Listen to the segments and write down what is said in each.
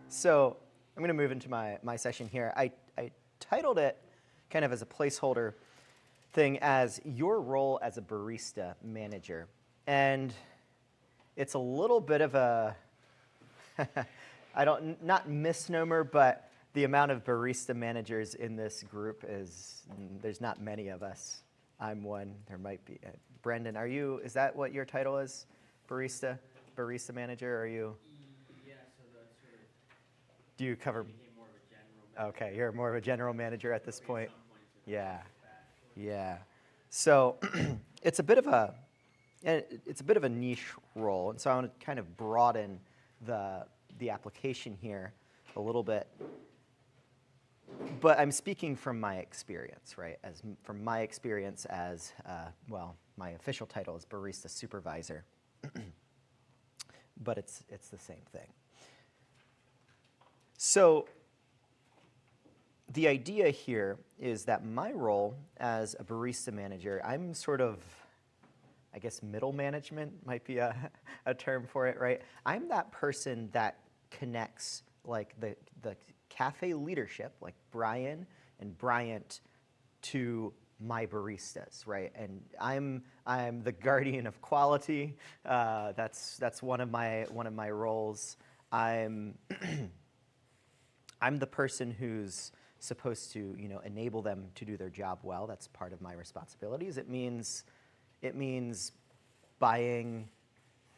So I'm going to move into my session here. I titled it kind of as a placeholder thing as your role as a barista manager. And it's a little bit of a, not misnomer, but the amount of barista managers in this group there's not many of us. I'm one. There might be. Brendan, is that what your title is? Barista manager? Are you? Yeah, so that's sort of. Do you cover? Became more of a general manager. Okay, you're more of a general manager at this point. At some points with Yeah, that. yeah. So it's a bit of a niche role, and so I want to kind of broaden the application here a little bit. But I'm speaking from my experience, right? From my experience as my official title is barista supervisor, but it's the same thing. So the idea here is that my role as a barista manager, I'm sort of, I guess middle management might be a term for it, right? I'm that person that connects like the cafe leadership, like Brian and Bryant, to my baristas, right? And I'm the guardian of quality. That's one of my roles. I'm I'm the person who's supposed to enable them to do their job well. That's part of my responsibilities. It means buying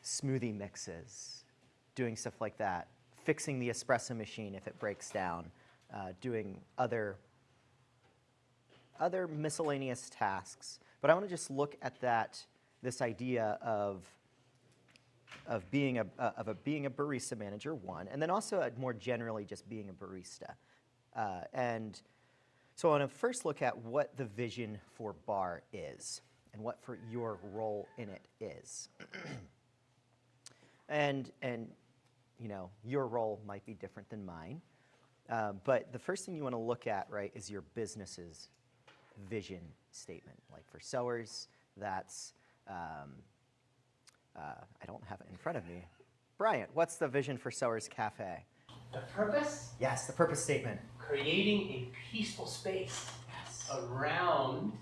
smoothie mixes, doing stuff like that, fixing the espresso machine if it breaks down, doing other miscellaneous tasks. But I want to just look at this idea of being a barista manager, one, and then also more generally just being a barista. And so I want to first look at what the vision for bar is and what for your role in it is. and your role might be different than mine. But the first thing you want to look at, right, is your business's vision statement. Like for Sowers, that's, I don't have it in front of me. Bryant, what's the vision for Sowers Cafe? The purpose? Yes, the purpose statement. Creating a peaceful space around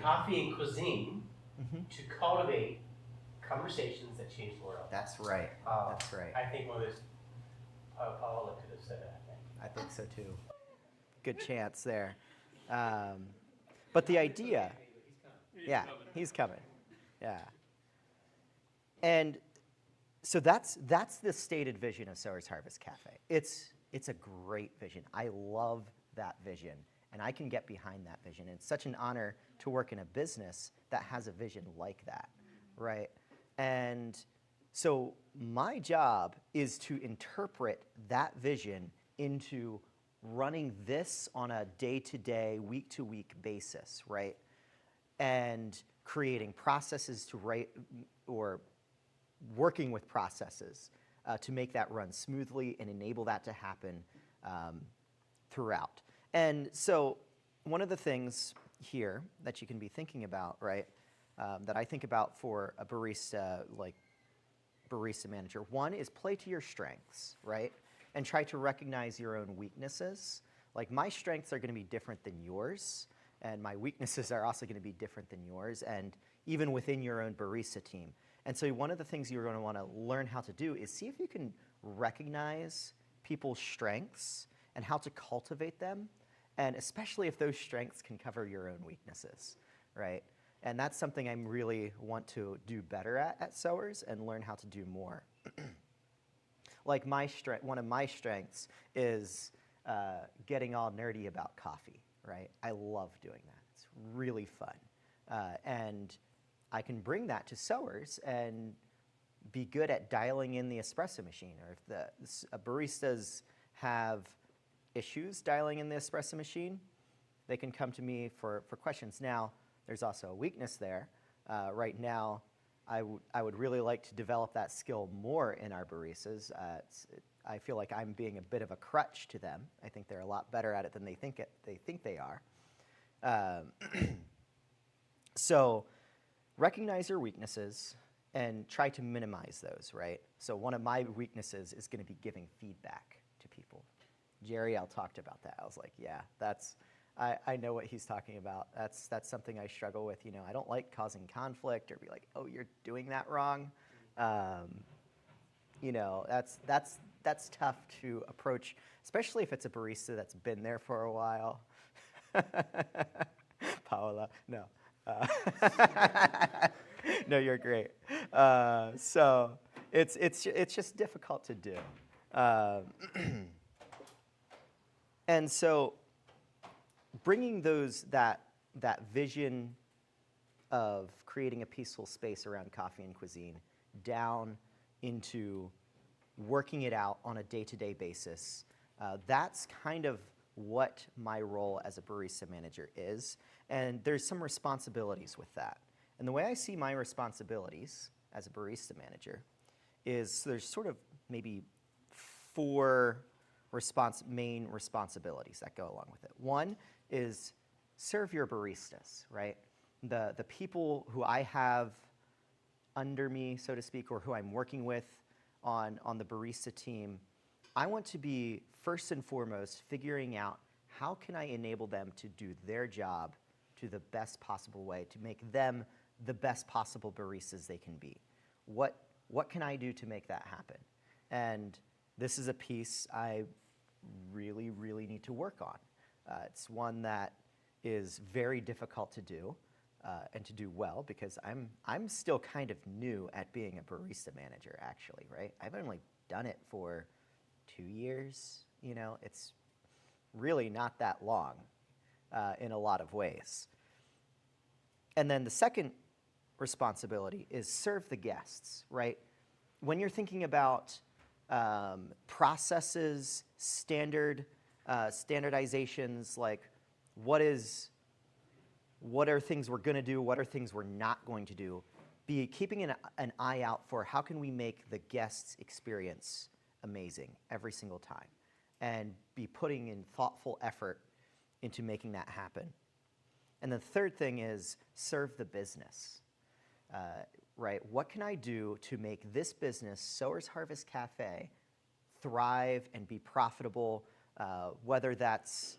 coffee and cuisine to cultivate conversations that change the world. That's right. That's right. I think Paula could have said that. I think so too. Good chance there. But the idea, he's coming. Yeah. And so that's the stated vision of Sowers Harvest Cafe. It's a great vision. I love that vision, and I can get behind that vision. And it's such an honor to work in a business that has a vision like that, right? And so my job is to interpret that vision into running this on a day-to-day, week-to-week basis, right? And creating processes or working with processes to make that run smoothly and enable that to happen throughout. And so one of the things here that you can be thinking about, right, that I think about for a barista manager, one is play to your strengths, right? And try to recognize your own weaknesses. Like my strengths are going to be different than yours, and my weaknesses are also going to be different than yours, and even within your own barista team. And so one of the things you're going to want to learn how to do is see if you can recognize people's strengths and how to cultivate them, and especially if those strengths can cover your own weaknesses, right? And that's something I really want to do better at Sowers and learn how to do more. Like one of my strengths is getting all nerdy about coffee, right? I love doing that. It's really fun. And I can bring that to Sowers and be good at dialing in the espresso machine. Or if the baristas have issues dialing in the espresso machine, they can come to me for questions. Now, there's also a weakness there. Right now, I would really like to develop that skill more in our baristas. I feel like I'm being a bit of a crutch to them. I think they're a lot better at it than they think they are. So recognize your weaknesses and try to minimize those, right? So one of my weaknesses is going to be giving feedback to people. Jerry, I talked about that. I was like, yeah, I know what he's talking about. That's something I struggle with. You know, I don't like causing conflict or be like, oh, you're doing that wrong. You know, that's tough to approach, especially if it's a barista that's been there for a while. Paola, no. No, you're great. So it's just difficult to do. And so bringing that vision of creating a peaceful space around coffee and cuisine down into working it out on a day-to-day basis, that's kind of what my role as a barista manager is. And there's some responsibilities with that. And the way I see my responsibilities as a barista manager is there's sort of maybe four main responsibilities that go along with it. One is serve your baristas, right? The people who I have under me, so to speak, or who I'm working with on the barista team, I want to be first and foremost figuring out how can I enable them to do their job to the best possible way, to make them the best possible baristas they can be. What can I do to make that happen? And this is a piece I really, really need to work on. It's one that is very difficult to do and to do well because I'm still kind of new at being a barista manager, actually, right? I've only done it for 2 years. You know, it's really not that long in a lot of ways. And then the second responsibility is serve the guests, right? When you're thinking about processes, standardizations, like what are things we're going to do, what are things we're not going to do, be keeping an eye out for how can we make the guest's experience amazing every single time, and be putting in thoughtful effort into making that happen. And the third thing is serve the business, right? What can I do to make this business, Sower's Harvest Cafe, thrive and be profitable, whether that's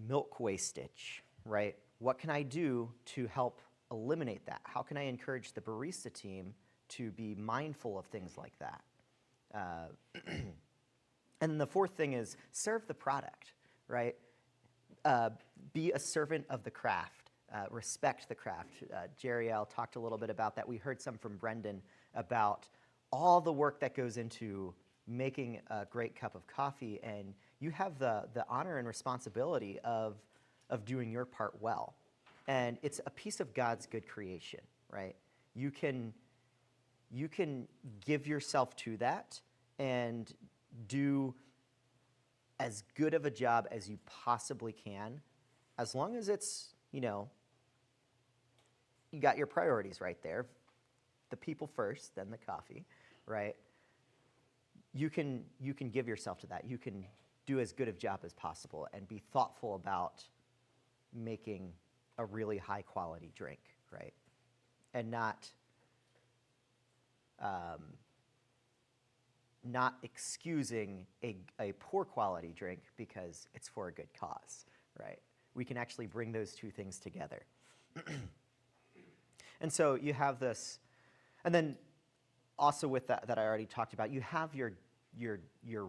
milk wastage, right? What can I do to help eliminate that? How can I encourage the barista team to be mindful of things like that? And then the fourth thing is serve the product, right? Be a servant of the craft. Respect the craft. Jerry L. talked a little bit about that. We heard some from Brendan about all the work that goes into making a great cup of coffee, and you have the honor and responsibility of doing your part well. And it's a piece of God's good creation, right? You can give yourself to that and do as good of a job as you possibly can, as long as it's, you know, you got your priorities right there. The people first, then the coffee, right? You can give yourself to that. You can do as good a job as possible and be thoughtful about making a really high quality drink, right? And not excusing a poor quality drink because it's for a good cause, right? We can actually bring those two things together. And so you have this, and then also with that I already talked about, you have your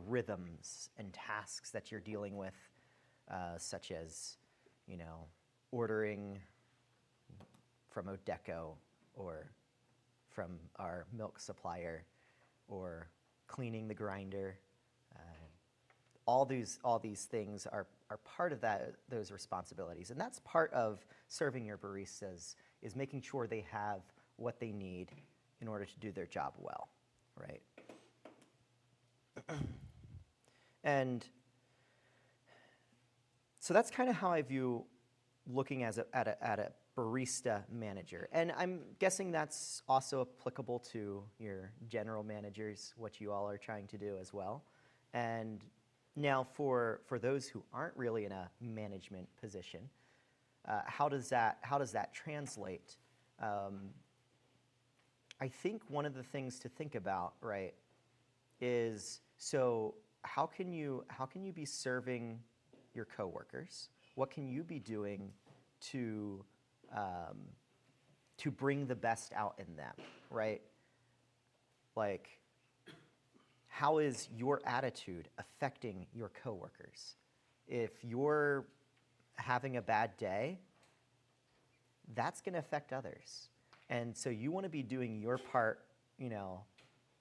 rhythms and tasks that you're dealing with, such as, you know, ordering from Odeco or from our milk supplier, or cleaning the grinder. All these things are part of those responsibilities, and that's part of serving your baristas, is making sure they have what they need in order to do their job well, right? And so that's kind of how I view looking at a barista manager. And I'm guessing that's also applicable to your general managers, what you all are trying to do as well. And now for those who aren't really in a management position, how does that translate I think one of the things to think about, right, is so how can you be serving your coworkers? What can you be doing to bring the best out in them, right? Like, how is your attitude affecting your coworkers? If you're having a bad day, that's going to affect others. And so you want to be doing your part,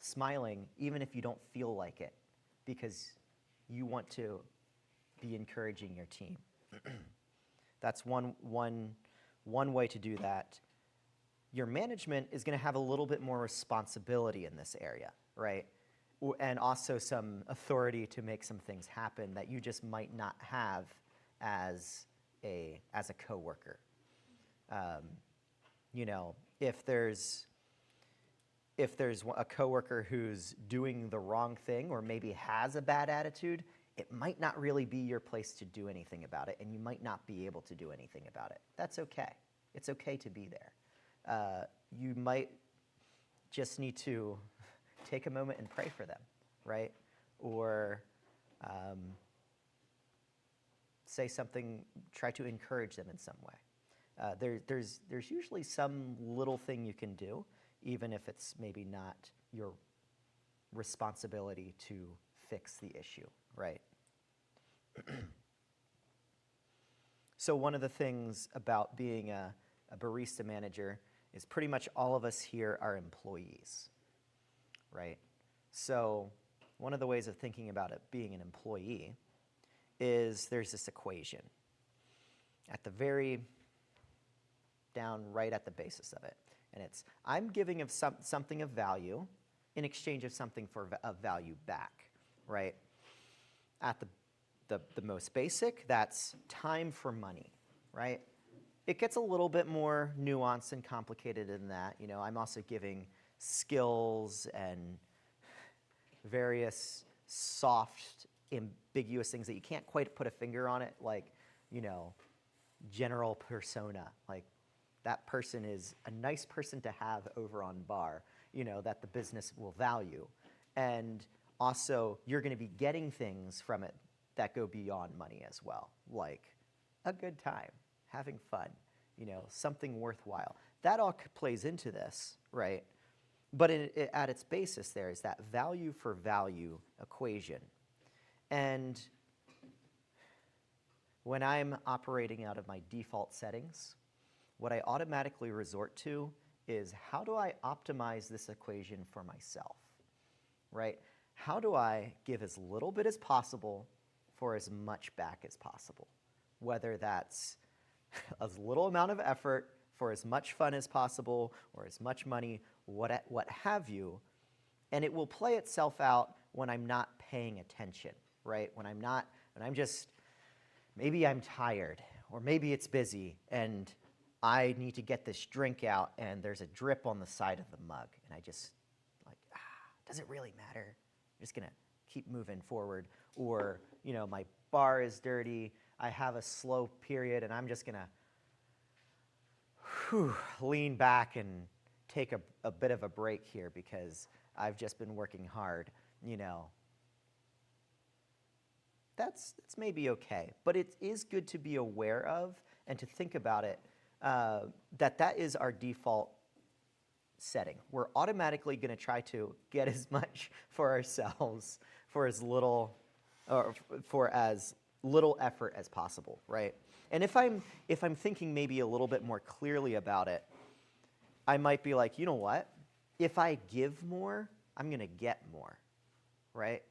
smiling, even if you don't feel like it, because you want to be encouraging your team. That's one way to do that. Your management is going to have a little bit more responsibility in this area, right? And also some authority to make some things happen that you just might not have as a coworker. If there's a coworker who's doing the wrong thing or maybe has a bad attitude, it might not really be your place to do anything about it, and you might not be able to do anything about it. That's okay. It's okay to be there. You might just need to take a moment and pray for them, right? Or say something, try to encourage them in some way. There's usually some little thing you can do, even if it's maybe not your responsibility to fix the issue, right? So one of the things about being a barista manager is pretty much all of us here are employees, right? So one of the ways of thinking about it being an employee is there's this equation at the very down right at the basis of it. And it's, I'm giving of something of value in exchange of something of value back, right? At the most basic, that's time for money, right? It gets a little bit more nuanced and complicated than that. I'm also giving skills and various soft, ambiguous things that you can't quite put a finger on it, like, general persona. Like, that person is a nice person to have over on bar, that the business will value. And also, you're going to be getting things from it that go beyond money as well, like a good time, having fun, something worthwhile. That all plays into this, right? But at its basis, there is that value for value equation. And when I'm operating out of my default settings, what I automatically resort to is, how do I optimize this equation for myself, right? How do I give as little bit as possible for as much back as possible? Whether that's as little amount of effort for as much fun as possible or as much money, what have you, and it will play itself out when I'm not paying attention, right? When I'm just, maybe I'm tired, or maybe it's busy, and I need to get this drink out, and there's a drip on the side of the mug, and I just, does it really matter? I'm just gonna keep moving forward. Or, my bar is dirty, I have a slow period, and I'm just gonna lean back and take a bit of a break here because I've just been working hard, That's maybe okay, but it is good to be aware of and to think about it, that is our default setting. We're automatically going to try to get as much for ourselves for as little effort as possible, right? And if I'm thinking maybe a little bit more clearly about it, I might be like, you know what? If I give more, I'm going to get more, right?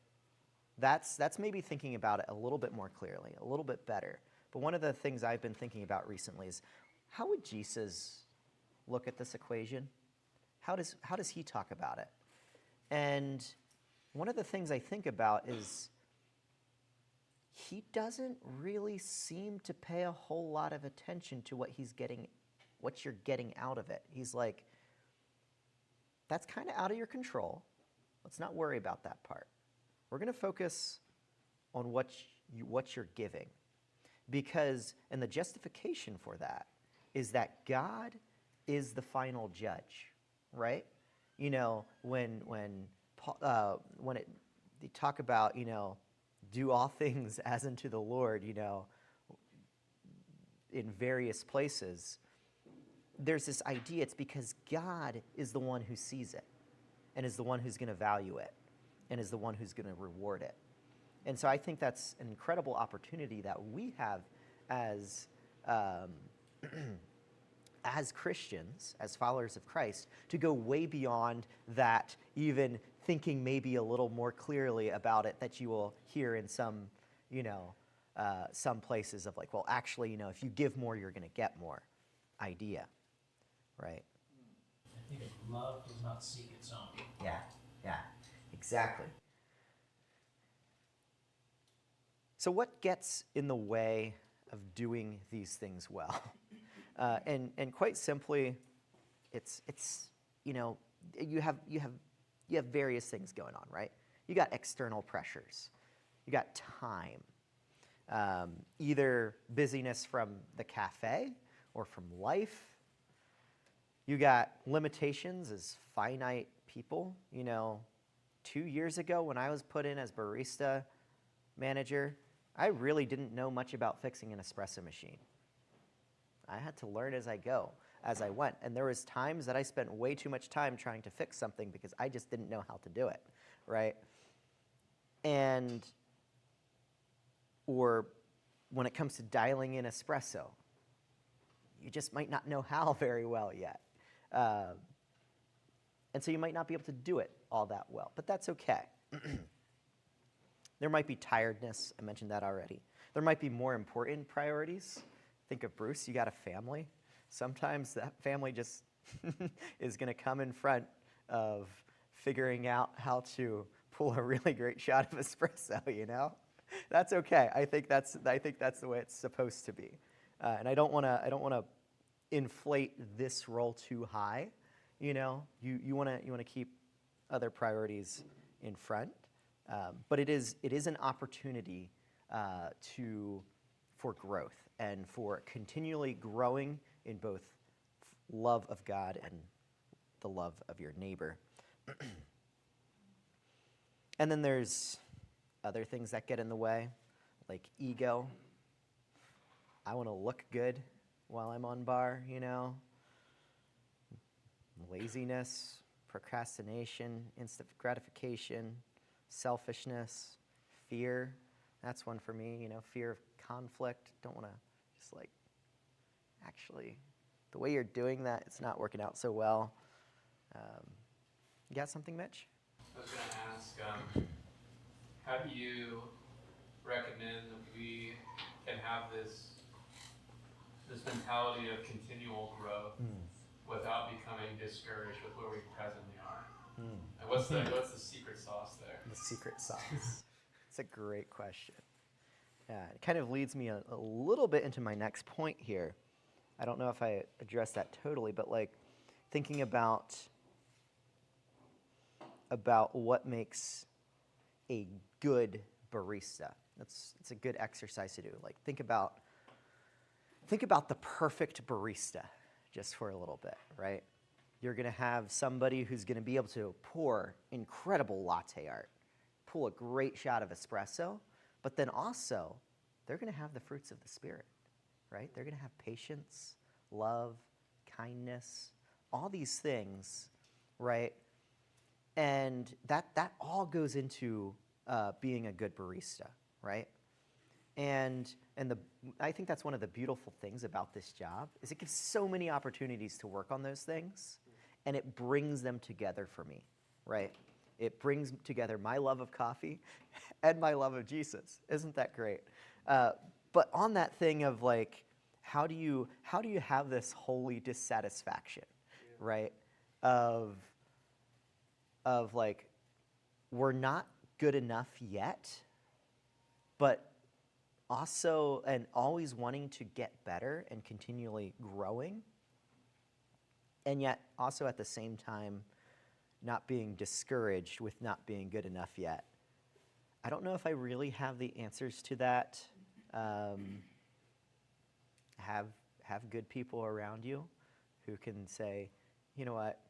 That's maybe thinking about it a little bit more clearly, a little bit better. But one of the things I've been thinking about recently is, how would Jesus look at this equation? How does he talk about it? And one of the things I think about is, he doesn't really seem to pay a whole lot of attention to what you're getting out of it. He's like, that's kind of out of your control. Let's not worry about that part. We're going to focus on what you're giving. Because, and the justification for that is that God is the final judge, right? when they talk about, do all things as unto the Lord, in various places, there's this idea it's because God is the one who sees it and is the one who's going to value it and is the one who's going to reward it. And so I think that's an incredible opportunity that we have as as Christians, as followers of Christ, to go way beyond that, even thinking maybe a little more clearly about it that you will hear in some places of like, well, actually, if you give more, you're going to get more idea, right? I think love does not seek its own. Yeah, exactly. So what gets in the way of doing these things well? And quite simply, it's you have various things going on, right? You got external pressures, you got time, either busyness from the cafe or from life. You got limitations as finite people. 2 years ago when I was put in as barista manager, I really didn't know much about fixing an espresso machine. I had to learn as I went. And there was times that I spent way too much time trying to fix something because I just didn't know how to do it, right? Or when it comes to dialing in espresso, you just might not know how very well yet. And so you might not be able to do it all that well, but that's okay. There might be tiredness. I mentioned that already. There might be more important priorities. Think of Bruce, you got a family. Sometimes that family just is going to come in front of figuring out how to pull a really great shot of espresso, That's okay. I think that's the way it's supposed to be. And I don't want to inflate this role too high. You want to keep other priorities in front. But it is an opportunity for growth and for continually growing in both love of God and the love of your neighbor. And then there's other things that get in the way, like ego. I want to look good while I'm on bar, Laziness, procrastination, instant gratification, selfishness, fear. That's one for me, fear of conflict. Don't want to just actually, the way you're doing that, it's not working out so well. You got something, Mitch? I was going to ask, how do you recommend that we can have this mentality of continual growth without becoming discouraged with where we presently are? And what's the secret sauce there? The secret sauce. It's a great question. It kind of leads me a little bit into my next point here. I don't know if I addressed that totally, but thinking about what makes a good barista. It's a good exercise to do. Think about the perfect barista just for a little bit, right? You're going to have somebody who's going to be able to pour incredible latte art, pull a great shot of espresso, but then also they're going to have the fruits of the Spirit, right? They're going to have patience, love, kindness, all these things, right? And that all goes into being a good barista, right? And I think that's one of the beautiful things about this job is it gives so many opportunities to work on those things, and it brings them together for me, right? It brings together my love of coffee and my love of Jesus. Isn't that great? But on that thing of how do you have this holy dissatisfaction, right? Of we're not good enough yet, but also and always wanting to get better and continually growing, and yet also at the same time not being discouraged with not being good enough yet. I don't know if I really have the answers to that. Have good people around you who can say, you know what,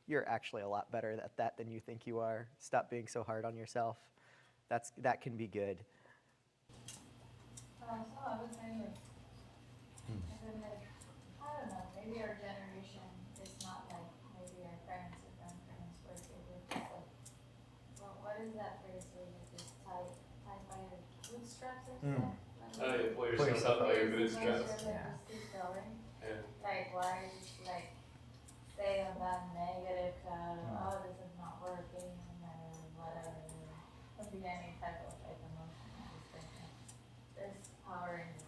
you're actually a lot better at that than you think you are. Stop being so hard on yourself. That can be good. So I was saying, like, I feel like, I don't know, maybe our generation is not like maybe our parents or grandparents were. They were just like, well, what is that phrase where you just tie by your bootstraps or something? Oh, you pull yourself up by your bootstraps. Yeah. Just keep going. Yeah. Like, why just like stay on that negative oh, this is not working, or whatever. Could be any type of like emotion. I just think that there's power in this.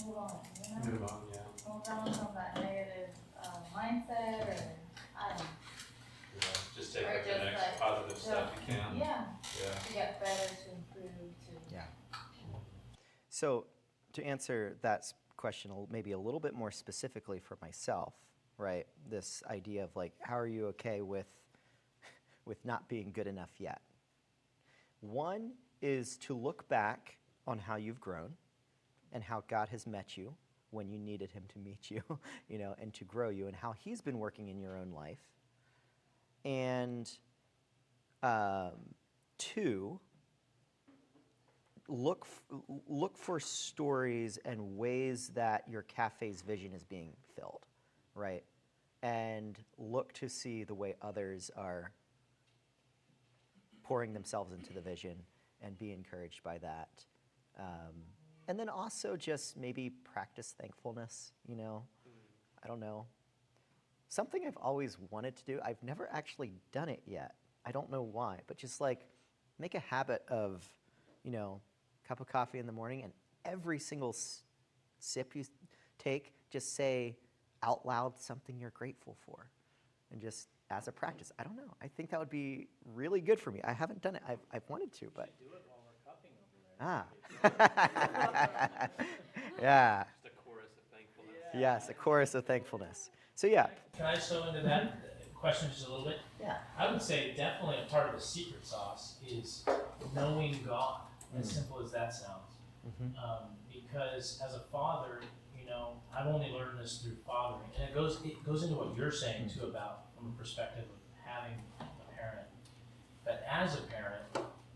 Move on, you know? Move on, yeah. Move on from that negative mindset, or I don't know. Yeah. Just take Or like the just, next like, positive stuff you can. Yeah, Yeah. to get better, to improve, to. Yeah. So to answer that question maybe a little bit more specifically for myself, right? This idea of like, how are you okay with not being good enough yet? One is to look back on how you've grown and how God has met you when you needed him to meet you, you know, and to grow you, and how he's been working in your own life. And two, look for stories and ways that your cafe's vision is being filled, right? And look to see the way others are pouring themselves into the vision and be encouraged by that. And then also just maybe practice thankfulness, you know? I don't know. Something I've always wanted to do, I've never actually done it yet. I don't know why, but just like make a habit of, you know, cup of coffee in the morning, and every single sip you take, just say out loud something you're grateful for, and just as a practice. I don't know. I think that would be really good for me. I haven't done it. I've wanted to, but. Do it while we're cupping over there. Yeah. Just a chorus of thankfulness. Yes, a chorus of thankfulness. So yeah. Can I sew into that question just a little bit? Yeah. I would say definitely a part of the secret sauce is knowing God, as simple as that sounds. Because as a father, you know, I've only learned this through fathering, and it goes into what you're saying too about from a perspective of having a parent. But as a parent,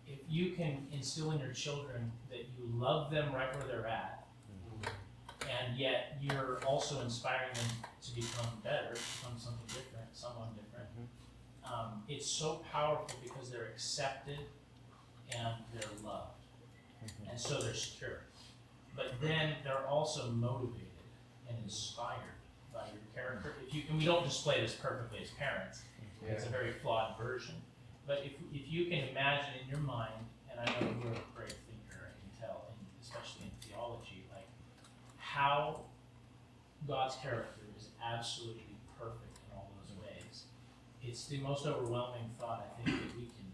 if you can instill in your children that you love them right where they're at, and yet you're also inspiring them to become better, become something different, someone different. It's so powerful because they're accepted and they're loved, and so they're secure. But then they're also motivated and inspired by your character. And we don't display this perfectly as parents. It's a very flawed version. But if you can imagine in your mind, and I know you're a great thinker, I can tell, and especially in theology, like how God's character is absolutely perfect in all those ways. It's the most overwhelming thought I think that we can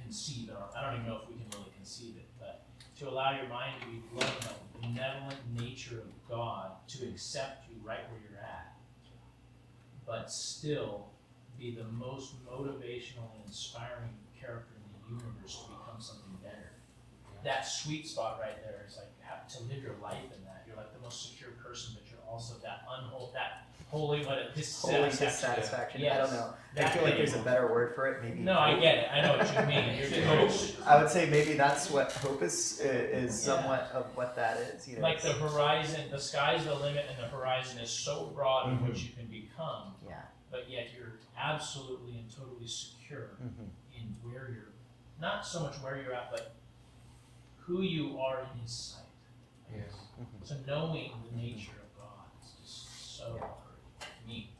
conceive. I don't even know if we can really conceive it, but to allow your mind to be blown by the benevolent nature of God, to accept you right where you're at, but still be the most motivational and inspiring character in the universe to become something better. That sweet spot right there is like to live your life in that. You're like the most secure person, but you're also that holy, Holy dissatisfaction. dissatisfaction. Yes. I don't know. I That feel like thing. there's a better word for it. Maybe. No, I get it. I know what you mean. You're just, I would say maybe that's what hope is Yeah. somewhat of what that is. You know, like the horizon, the sky's the limit, and the horizon is so broad in what you can become. Yeah. But yet you're absolutely and totally secure in where you're, not so much where you're at, but who you are in His sight. Yes. So knowing the nature of God is just so neat.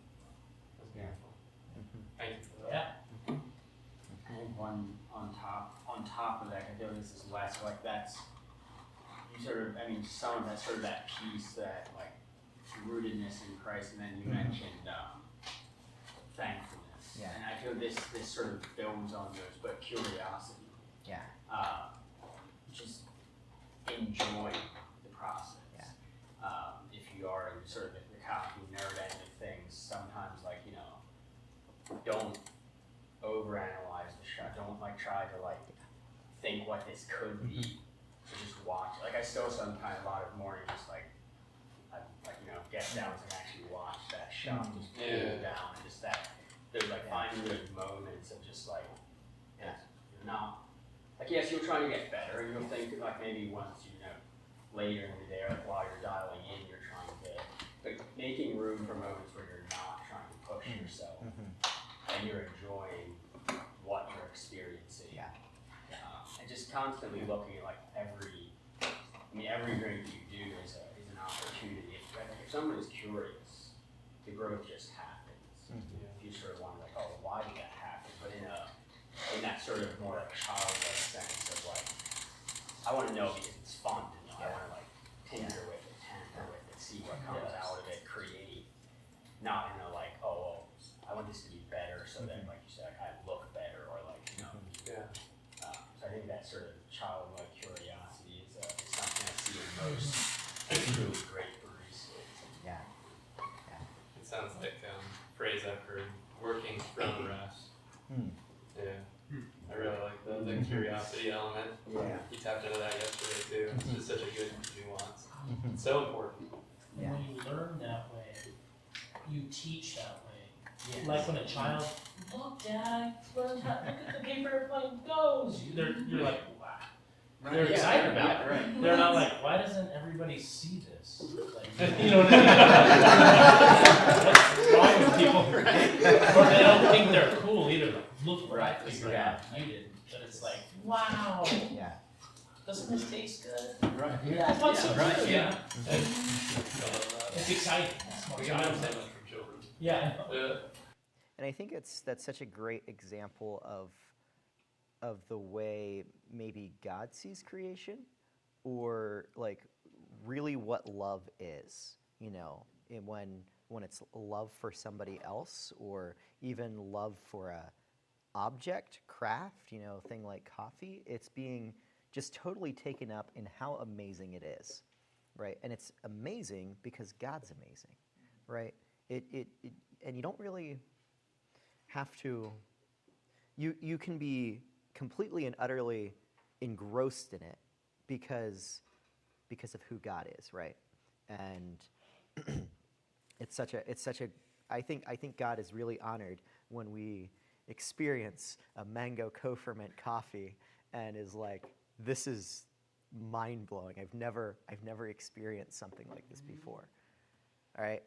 That's beautiful. Thank you for that. Yeah. I think one on top of that, I feel like this is less like that's, you sort of, I mean, some of that sort of that piece, that like rootedness in Christ, and then you mentioned thankfulness. Yeah. And I feel this sort of builds on those, but curiosity. Yeah. Just enjoy the process. Yeah. If you are in sort of the cocky nerd end of things, sometimes like, you know, don't overanalyze the shot. Don't like try to like think what this could be. So just watch. Like I still sometimes a lot of mornings just like I you know get down and actually watch that shop just pulled down, and just that, there's like finding those moments of just like, you're not, like yes, you're trying to get better, and you'll think like maybe once, later in the day, or while you're dialing in, you're trying to, but making room for moments where you're not trying to push yourself, and you're enjoying what you're experiencing. And just constantly looking at like every drink you do is an opportunity. If someone is curious, the growth just happens. You sort of wonder like, oh, why did that happen? But in that sort of more like childlike sense of like, I want to know because it's fun to know. I want to like tinker with it, tamper with it, see what comes out of it, create. Not in a like, oh, well, I want this to be better so that, like you said, I look better, or like, so I think that sort of childlike curiosity is something I see in most truly great baristas. It sounds like phrase I've heard, working from rest. I really like the curiosity element. You tapped into that yesterday too. It's just such a good nuance. It's so important. And when you learn that way, you teach that way. Like when a child, look, Dad, I learned how. Look at the paper airplane goes. You're like, wow. They're excited about it. Right. They're not like, why doesn't everybody see this? Like, you know what I mean? What's wrong with people? Or they don't think they're cool either. Like, look what I figured out. You didn't. But it's like, wow. Doesn't this taste good? Right. I want some Right. too. Yeah. It's exciting. It's more We can learn so exciting. much from children. Yeah. And I think that's such a great example of the way maybe God sees creation, or like really what love is, and when it's love for somebody else, or even love for a object, craft, thing like coffee. It's being just totally taken up in how amazing it is, right? And it's amazing because God's amazing, right? And you don't really have to, you can be completely and utterly engrossed in it because of who God is, right? And it's such a I think God is really honored when we experience a mango co-ferment coffee and is like, this is mind-blowing. I've never experienced something like this before. All right?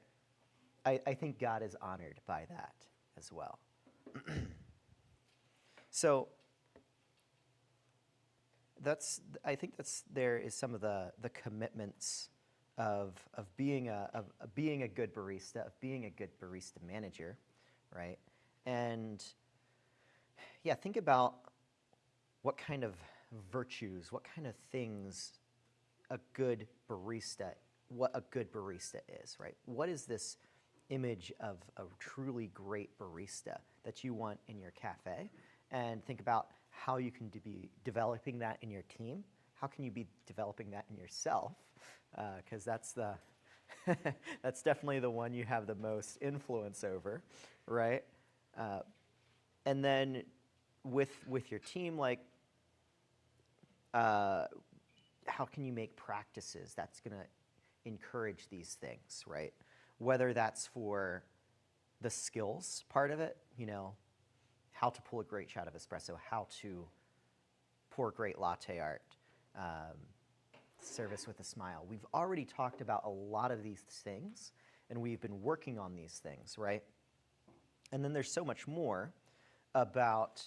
I think God is honored by that as well. So I think there is some of the commitments of being a good barista, of being a good barista manager, right? And yeah, think about what kind of virtues, what kind of things what a good barista is, right? What is this image of a truly great barista that you want in your cafe? And think about how you can be developing that in your team. How can you be developing that in yourself? Because that's that's definitely the one you have the most influence over, right? And then with your team, like, how can you make practices that's going to encourage these things, right? Whether that's for the skills part of it, how to pull a great shot of espresso, how to pour great latte art, service with a smile. We've already talked about a lot of these things, and we've been working on these things, right? And then there's so much more about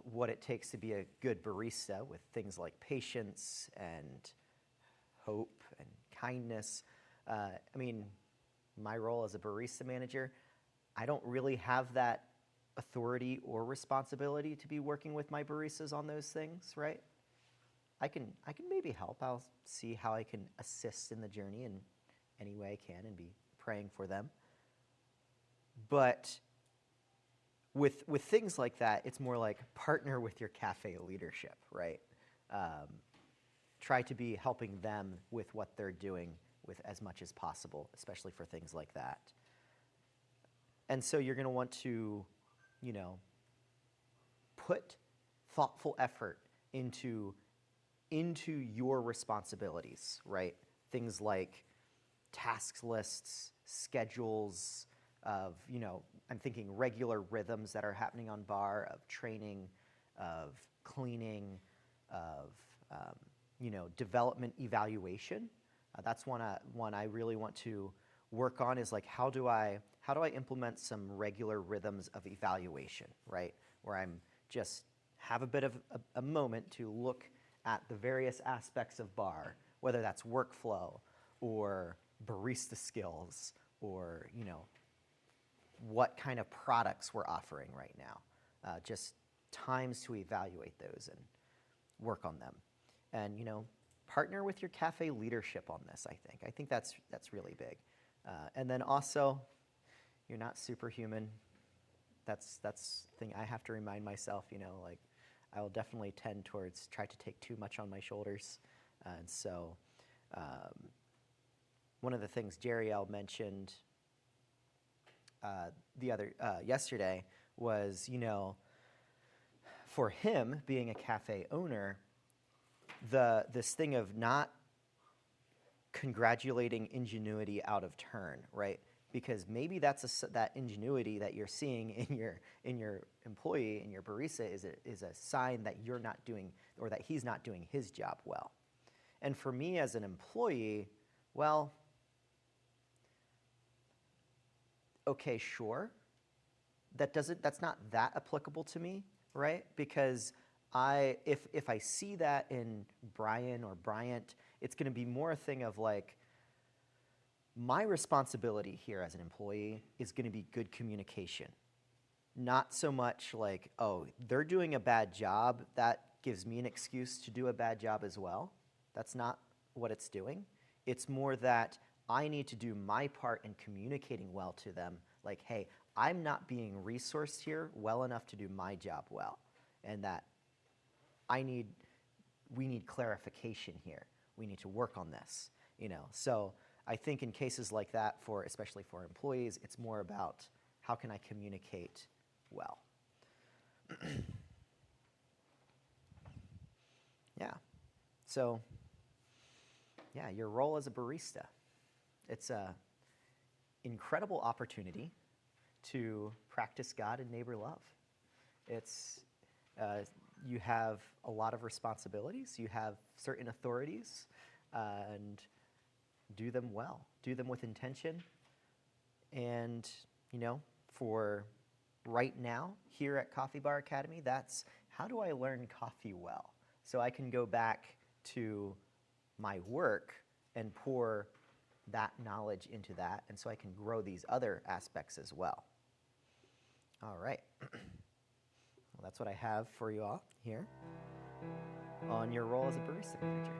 what it takes to be a good barista, with things like patience and hope and kindness. My role as a barista manager, I don't really have that authority or responsibility to be working with my baristas on those things, right? I can maybe help. I'll see how I can assist in the journey in any way I can and be praying for them. But with things like that, it's more like partner with your cafe leadership, right? Try to be helping them with what they're doing with as much as possible, especially for things like that. And so you're going to want to, put thoughtful effort into your responsibilities, right? Things like task lists, schedules of, I'm thinking regular rhythms that are happening on bar, of training, of cleaning, of, development evaluation. That's one I really want to work on, is like, how do I implement some regular rhythms of evaluation, right? Where I'm just have a bit of a moment to look at the various aspects of bar, whether that's workflow or barista skills, or what kind of products we're offering right now. Just times to evaluate those and work on them. And partner with your cafe leadership on this, I think that's really big. And then also, you're not superhuman. That's the thing I have to remind myself, like, I will definitely tend towards try to take too much on my shoulders. And so one of the things Jeriel mentioned yesterday was, for him being a cafe owner, this thing of not congratulating ingenuity out of turn, right? Because maybe that's that ingenuity that you're seeing in your employee, in your barista, is a sign that you're not doing, or that he's not doing his job well. And for me as an employee, well, okay, sure. That's not that applicable to me, right? Because if I see that in Brian or Bryant, it's going to be more a thing of like, my responsibility here as an employee is going to be good communication. Not so much like, oh, they're doing a bad job, that gives me an excuse to do a bad job as well. That's not what it's doing. It's more that I need to do my part in communicating well to them, like, hey, I'm not being resourced here well enough to do my job well, and that we need clarification here. We need to work on this, So I think in cases like that, especially for employees, it's more about how can I communicate well. Yeah. So, yeah, your role as a barista. It's an incredible opportunity to practice God and neighbor love. It's you have a lot of responsibilities. You have certain authorities, and do them well. Do them with intention. And, for right now here at Coffee Bar Academy, that's how do I learn coffee well? So I can go back to my work and pour that knowledge into that, and so I can grow these other aspects as well. All right. Well, that's what I have for you all here on your role as a barista manager.